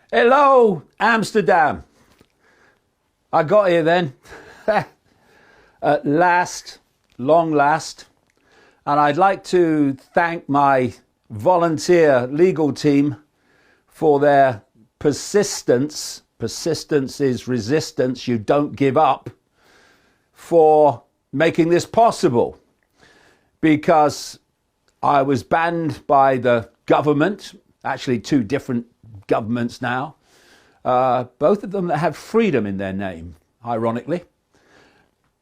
Hello, Amsterdam. I got here then. At last, long last. And I'd like to thank my volunteer legal team for their persistence. Persistence is resistance. You don't give up, for making this possible. Because I was banned by the government, actually two different governments now, both of them that have freedom in their name, ironically,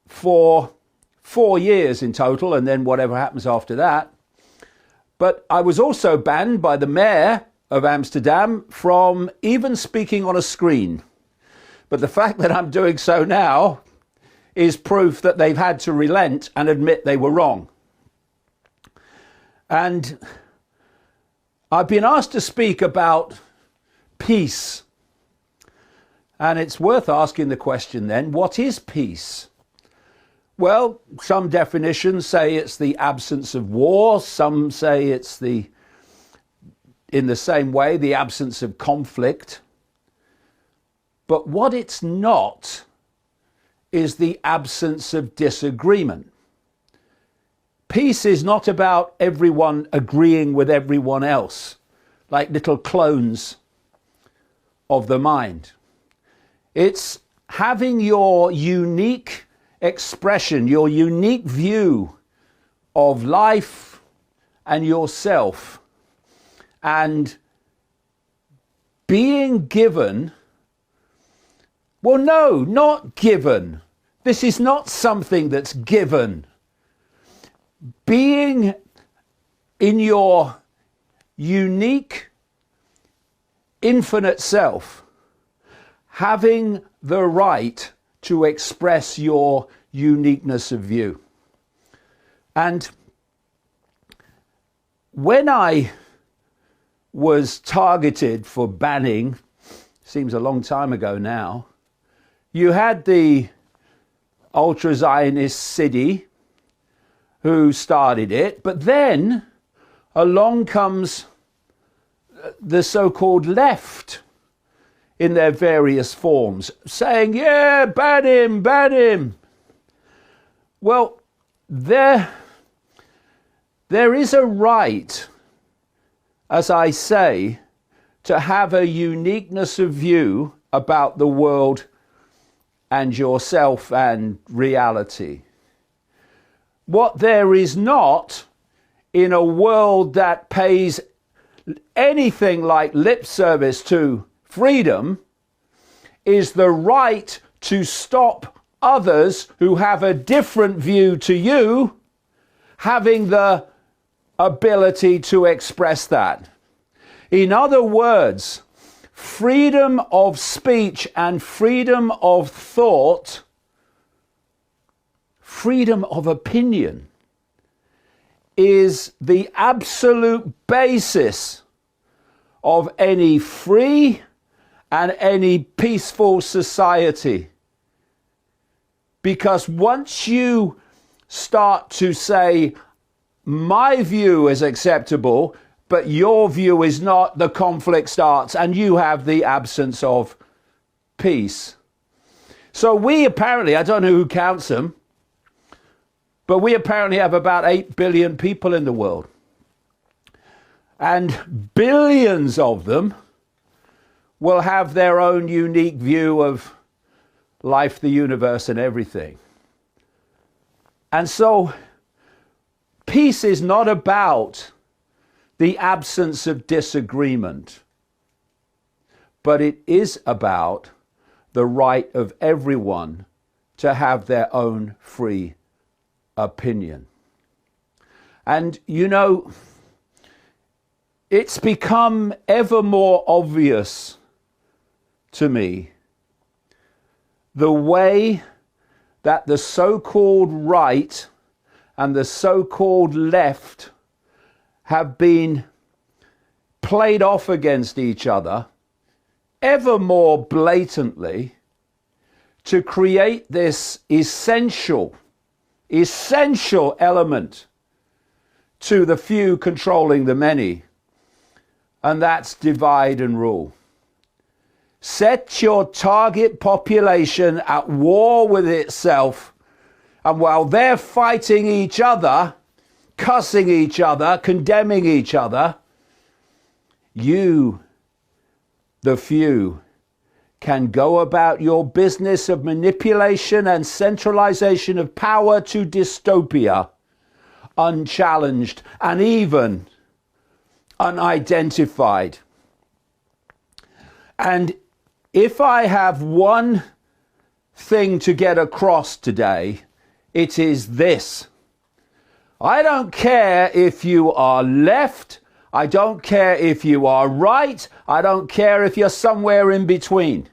for 4 years in total, and then whatever happens after that. But I was also banned by the mayor of Amsterdam from even speaking on a screen. But the fact that I'm doing so now is proof that they've had to relent and admit they were wrong. And I've been asked to speak about peace. And it's worth asking the question then, what is peace? Well, some definitions say it's the absence of war. Some say it's in the same way, the absence of conflict. But what it's not is the absence of disagreement. Peace is not about everyone agreeing with everyone else, like little clones of the mind. It's having your unique expression, your unique view of life and yourself, and being given, well, no, not given. This is not something that's given. Being in your unique, infinite self, having the right to express your uniqueness of view. And when I was targeted for banning, seems a long time ago now, you had the ultra-Zionist city who started it, but then along comes the so-called left in their various forms, saying, yeah, ban him, ban him. Well, there is a right, as I say, to have a uniqueness of view about the world and yourself and reality. What there is not in a world that pays anything like lip service to freedom is the right to stop others who have a different view to you having the ability to express that. In other words, freedom of speech and freedom of thought, freedom of opinion, is the absolute basis of any free and any peaceful society. Because once you start to say, my view is acceptable, but your view is not, the conflict starts and you have the absence of peace. So we apparently, I don't know who counts them, but we apparently have about 8 billion people in the world. And billions of them will have their own unique view of life, the universe, and everything. And so peace is not about the absence of disagreement, but it is about the right of everyone to have their own free opinion. And you know, it's become ever more obvious to me the way that the so-called right and the so-called left have been played off against each other ever more blatantly to create this essential element to the few controlling the many, and that's divide and rule. set your target population at war with itself, and while they're fighting each other, cussing each other, condemning each other, you, the few, can go about your business of manipulation and centralization of power to dystopia, unchallenged and even unidentified. And if I have one thing to get across today, it is this. I don't care if you are left, I don't care if you are right, I don't care if you're somewhere in between.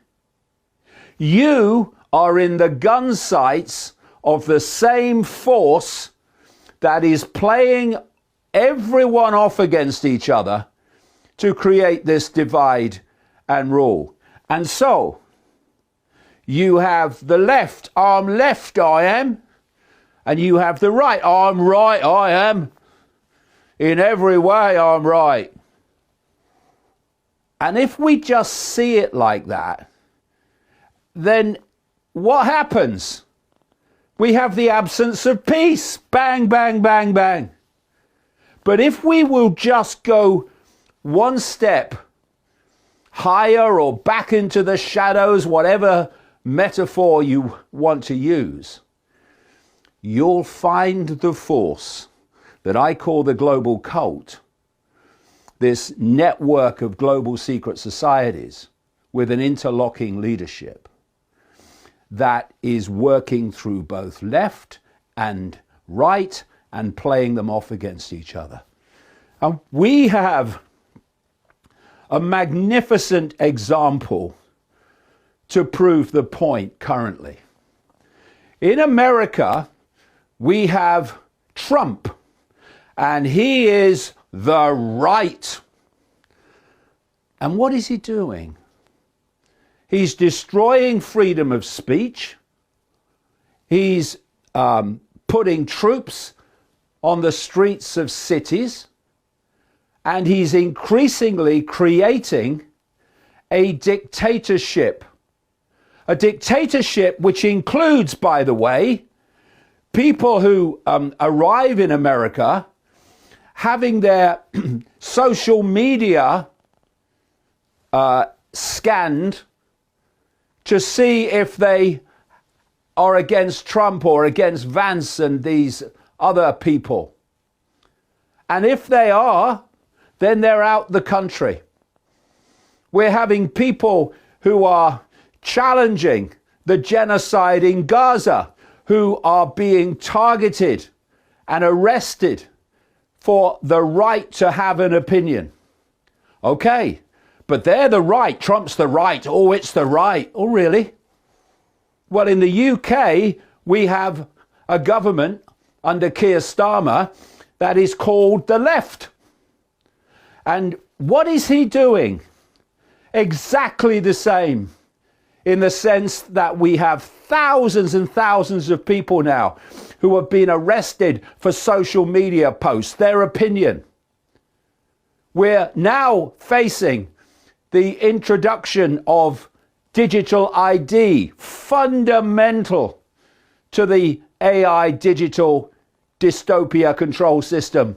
You are in the gun sights of the same force that is playing everyone off against each other to create this divide and rule. And so, you have the left, I'm left, I am, and you have the right, I'm right, I am. In every way, I'm right. And if we just see it like that, then what happens? We have the absence of peace. Bang, bang, bang, bang. But if we will just go one step higher or back into the shadows, whatever metaphor you want to use, you'll find the force that I call the global cult, this network of global secret societies with an interlocking leadership that is working through both left and right and playing them off against each other. And we have a magnificent example to prove the point currently. In America, we have Trump, and he is the right. And what is he doing? He's destroying freedom of speech. He's putting troops on the streets of cities. And he's increasingly creating a dictatorship. A dictatorship which includes, by the way, people who arrive in America having their social media scanned to see if they are against Trump or against Vance and these other people. And if they are, then they're out the country. We're having people who are challenging the genocide in Gaza, who are being targeted and arrested for the right to have an opinion. Okay, but they're the right, Trump's the right, oh, it's the right. Oh, really? Well, in the UK, we have a government under Keir Starmer that is called the left. And what is he doing? Exactly the same, in the sense that we have thousands and thousands of people now who have been arrested for social media posts, their opinion. We're now facing the introduction of digital ID, fundamental to the AI digital dystopia control system.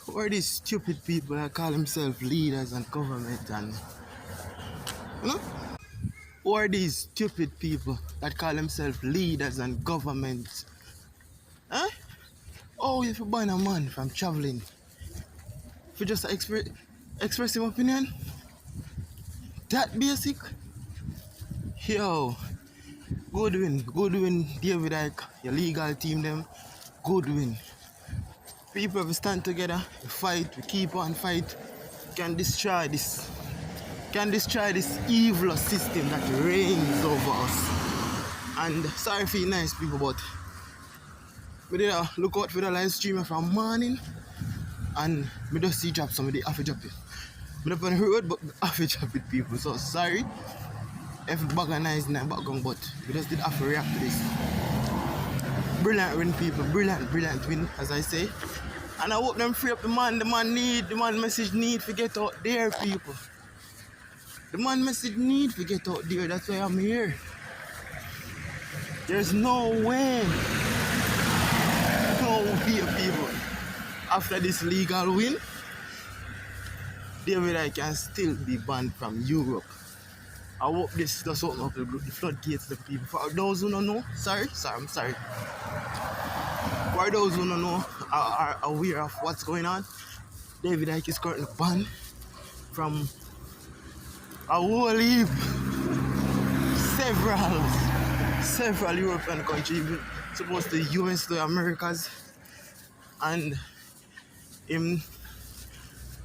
Who are these stupid people that call themselves leaders and government and you know? Who are these stupid people that call themselves leaders and government? Huh? Oh, if you ban a man from traveling, if you just express him opinion, that basic. Yo, good win, David Icke, your legal team them, good win. People have stand together, we fight, we keep on fight, can destroy this evil system that reigns over us. And sorry for you nice people, but we did a look out for the live stream from morning and we just see drop somebody have to drop it. I'm not on the road, but I have to drop it people. So sorry if bugger nice in the background, but we just did have to react to this. Brilliant win people, brilliant win as I say. And I hope them free up the man message need to get out there people. The man message need to get out there, that's why I'm here. There's no way people. After this legal win, David I can still be banned from Europe. I hope this does open up the floodgates to the people. For those who don't know, I'm sorry. For those who don't know, are aware of what's going on, David Icke is currently banned from a whole heap, several European countries, even supposed to US to Americas, and him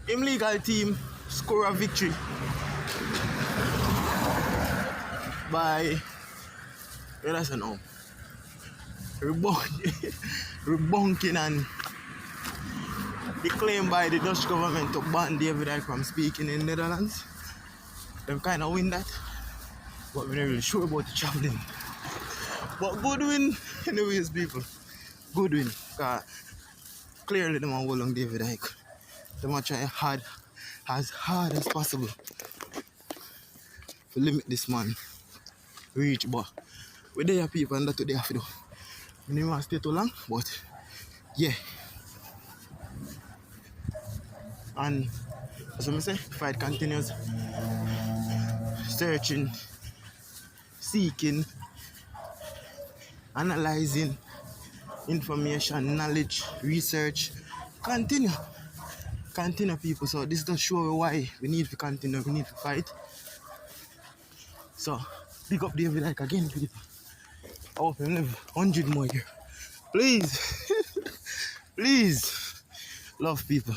legal team score a victory by rebunking and declaimed by the Dutch government to ban David Icke from speaking in Netherlands. Them kind of win that, but we're not really sure about the traveling. But good win anyways people, good win. Clearly them are hold on David Icke. Them are trying as hard as possible to limit this man reach, but we're there people and that's what they have to do. We didn't want to stay too long, but yeah. And as I say, the fight continues. Searching, seeking, analyzing information, knowledge, research. Continue people. So this does show why we need to continue, we need to fight. So pick up David Icke again people. I hope him live 100 more years. Please. Please. Love people.